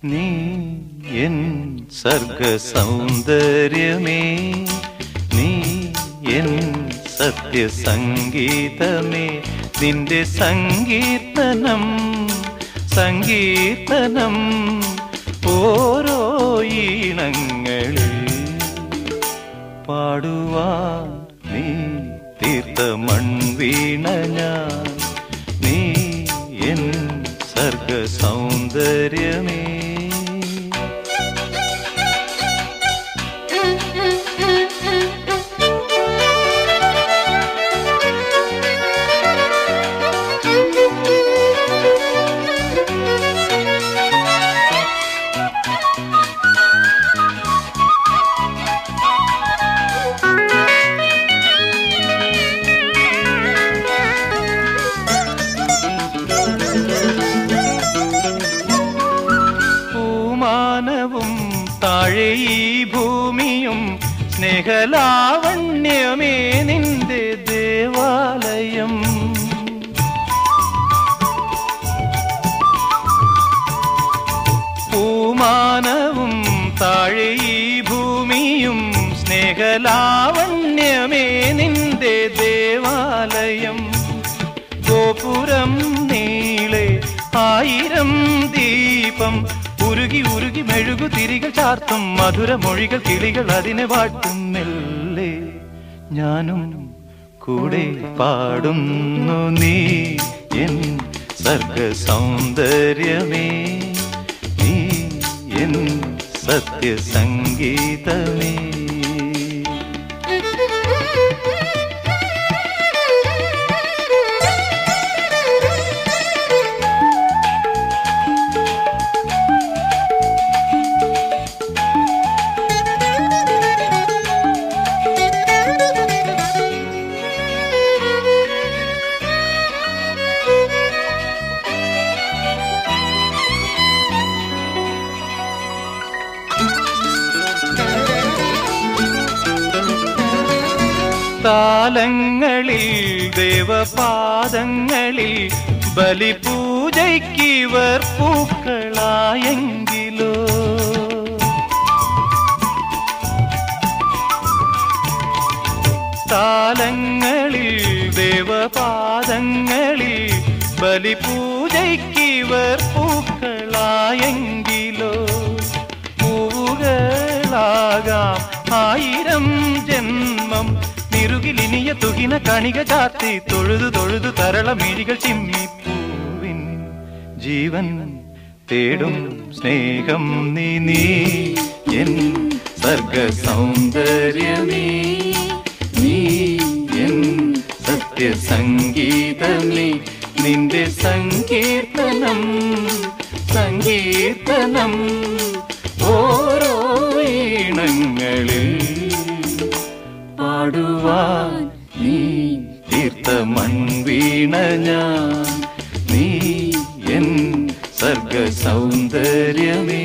നീ എൻ സർഗ സൗന്ദര്യമേ, നീ എൻ സത്യസംഗീതമേ, നിന്റെ സങ്കീർത്തനം സങ്കീർത്തനം ഓരോ ഈണങ്ങളിൽ പാടുവാൻ നീ തീർത്ത മൺവീണ ഞാൻ. നീ എൻ സർഗ സൗന്ദര്യമേ. പൂമാനവും താഴെ ഈ ഭൂമിയും സ്നേഹലാവണ്യമേ നിന്റെ ദേവാലയം. പൂമാനവും താഴെ ഈ ഭൂമിയും സ്നേഹലാവണ്യമേ നിന്റെ ദേവാലയം. ഗോപുരം നീളെ ആയിരം ദീപം ഉരുകി ഉരുകി മെഴുകു തിരികൾ ചാർത്തും മധുരമൊഴികൾ കിളികൾ അതിനെ വാട്ടും. മെല്ലെ ഞാനും കൂടെ പാടുന്നു. നീ എൻ സർഗ സൗന്ദര്യമേ, നീ എൻ സത്യസംഗീതമേ. താലങ്ങളിൽ ദേവപാദങ്ങളിൽ ബലിപൂജയ്ക്കിവർ പൂക്കളായെങ്കിലോ. താലങ്ങളിൽ ദേവപാദങ്ങളിൽ ബലിപൂജയ്ക്കിവർ പൂക്കളായെങ്കിലോ. പൂവുകളാകാം ആയിരം ജന്മം നിറുകിലിനിയ തുകിന കണിക ചാത്തി തൊഴുതു തൊഴുതു തരളമിഴികൾ ചിമ്മിപ്പൂവിൻ ജീവൻ തേടും സ്നേഹം നീ. നീ എൻ സർഗ സൗന്ദര്യമേ, നീ എൻ സത്യസംഗീതമേ, നിന്റെ സങ്കീർത്തനം സങ്കീർത്തനം ഓരോ ഈണങ്ങളിൽ പാടുവാൻ നീ തീർത്ത മൺവീണ ഞാൻ. നീ എൻ സർഗ സൗന്ദര്യമേ.